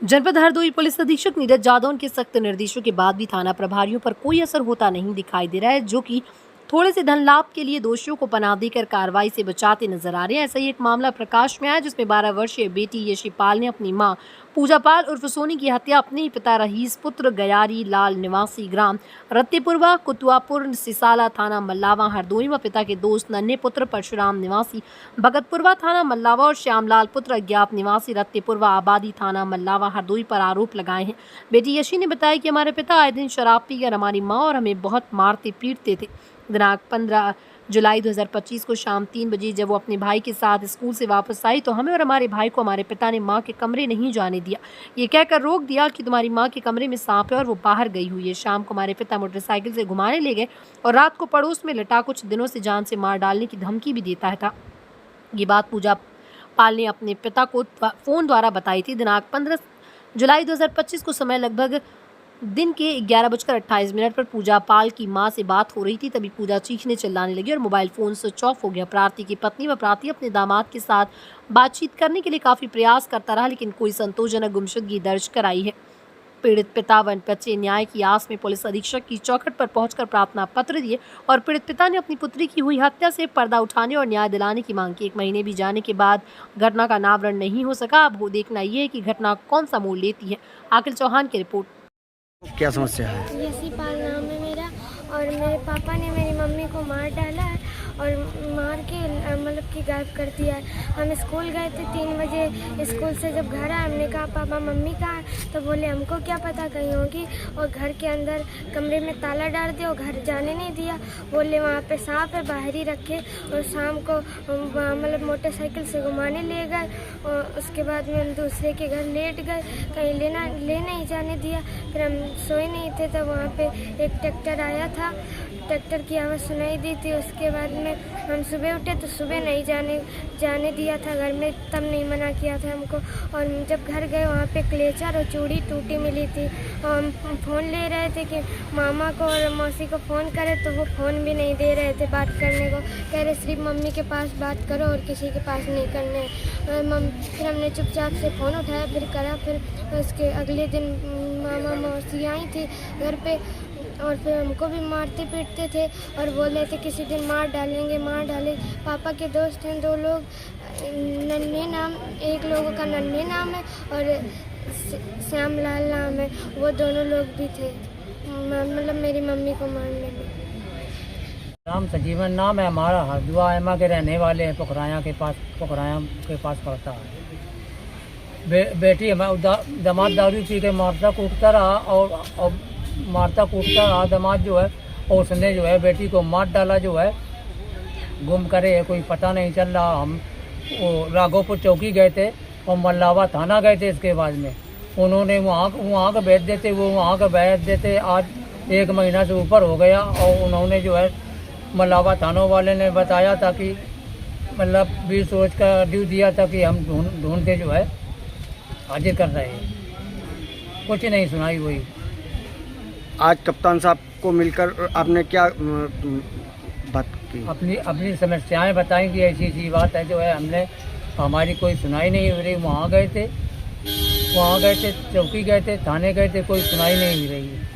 जनपद हरदोई पुलिस अधीक्षक नीरज जादौन के सख्त निर्देशों के बाद भी थाना प्रभारियों पर कोई असर होता नहीं दिखाई दे रहा है, जो कि थोड़े से धन लाभ के लिए दोषियों को पनाह देकर कार्रवाई से बचाते नजर आ रहे हैं। ऐसा ही एक मामला प्रकाश में आया, जिसमें 12 वर्षीय बेटी यशीपाल ने अपनी मां पूजा पाल उर्फ सोनी की हत्या अपने ही पिता रहीस पुत्र गयारी लाल निवासी ग्राम रत्तेपुरवा कुतुआपुर सिसाला थाना मल्लावा हरदोई व पिता के दोस्त नन्हे पुत्र परशुराम निवासी भगतपुरवा थाना मल्लावा और श्यामलाल पुत्र अज्ञात निवासी रत्तेपुरवा आबादी थाना मल्लावा हरदोई पर आरोप लगाए हैं। बेटी यशी ने बताया कि हमारे पिता आए दिन शराब पीकर हमारी माँ और हमें बहुत मारते पीटते थे। दिनांक 15 जुलाई 2025 को शाम 3 बजे जब वो अपने भाई के साथ स्कूल से वापस आई तो हमें और हमारे भाई को हमारे पिता ने माँ के कमरे नहीं जाने दिया। ये कहकर रोक दिया कि तुम्हारी माँ के कमरे में सांप है और वो बाहर गई हुई है। शाम को हमारे पिता मोटरसाइकिल से घुमाने ले गए और रात को पड़ोस में लटा कुछ दिनों से जान से मार डालने की धमकी भी देता था। ये बात पूजा पाल ने अपने पिता को फोन द्वारा बताई थी। दिनांक 15 जुलाई 2025 को समय लगभग दिन के 11:28 पर पूजा पाल की मां से बात हो रही थी। तभी पूजा चीखने चिल्लाने लगी और मोबाइल फोन स्विच ऑफ हो गया। प्रार्थी की पत्नी व प्रार्थी अपने दामाद के साथ बातचीत करने के लिए काफी प्रयास करता रहा, लेकिन कोई संतोषजनक गुमशुदगी दर्ज कराई है। पीड़ित पिता व बच्चे न्याय की आस में पुलिस अधीक्षक की चौखट पर पहुंचकर प्रार्थना पत्र दिए और पीड़ित पिता ने अपनी पुत्री की हुई हत्या से पर्दा उठाने और न्याय दिलाने की मांग की। 1 महीने भी जाने के बाद घटना का अनावरण नहीं हो सका। अब वो देखना ये है कि घटना कौन सा मोड़ लेती है। आकिल चौहान की रिपोर्ट। क्या समस्या है? यशीपाल नाम है मेरा और मेरे पापा ने मेरी मम्मी को मार डाला है और मार के मतलब कि गायब कर दिया है। हम स्कूल गए थे 3 बजे, स्कूल से जब घर आए हमने कहा पापा मम्मी कहाँ है, तो बोले हमको क्या पता कहीं होगी, और घर के अंदर कमरे में ताला डाल दिया और घर जाने नहीं दिया। बोले वहाँ पे सांप है बाहर ही रखे, और शाम को मतलब मोटरसाइकिल से घुमाने ले गए और उसके बाद में हम दूसरे के घर लेट गए, कहीं ले नहीं जाने दिया। फिर हम सोए नहीं थे तो वहाँ पे एक ट्रैक्टर आया था, ट्रैक्टर की आवाज़ सुनाई दी थी। उसके बाद में हम सुबह उठे तो सुबह नहीं जाने दिया था घर में, तब नहीं मना किया था हमको। और जब घर गए वहाँ पे क्लेचर और चूड़ी टूटी मिली थी और हम फ़ोन ले रहे थे कि मामा को और मौसी को फ़ोन करें, तो वो फ़ोन भी नहीं दे रहे थे बात करने को। कह रहे सिर्फ मम्मी के पास बात करो और किसी के पास नहीं करने। फिर हमने चुपचाप से फ़ोन उठाया, फिर करा। फिर उसके अगले दिन मामा मौसी आई थी घर पे और फिर हमको भी मारते पीटते थे और बोल रहे थे किसी दिन मार डालेंगे, मार डाले। पापा के दोस्त हैं 2 लोग, नन्हे नाम, एक लोगों का नन्हे नाम है और श्यामलाल नाम है, वो दोनों लोग भी थे मतलब मेरी मम्मी को मारने में। राम सजीवन नाम है हमारा, हरदुआ एमा के रहने वाले हैं, पोखराया के पास पड़ता है। बेटी हमें दामाद दारू पी के मारता कूटता रहा और मारता कूटता रहा दामाद जो है, और उसने जो है बेटी को मार डाला, जो है गुम करे है, कोई पता नहीं चल रहा। हम वो राघोपुर चौकी गए थे और मल्लावा थाना गए थे। इसके बाद में उन्होंने वहाँ का भेज देते, वो वहाँ का भेज देते। आज 1 महीना से ऊपर हो गया और उन्होंने जो है मल्लावा थानों वाले ने बताया था कि मतलब 20 रोज का ड्यू दिया था कि हम ढूंढ के जो है हाजिर कर रहे हैं। कुछ नहीं सुनाई हुई। आज कप्तान साहब को मिलकर आपने क्या बात की? अपनी समस्याएं बताई कि ऐसी बात है, जो है हमने हमारी कोई सुनाई नहीं हो रही। वहाँ गए थे चौकी गए थे, थाने गए थे, कोई सुनाई नहीं हो रही है।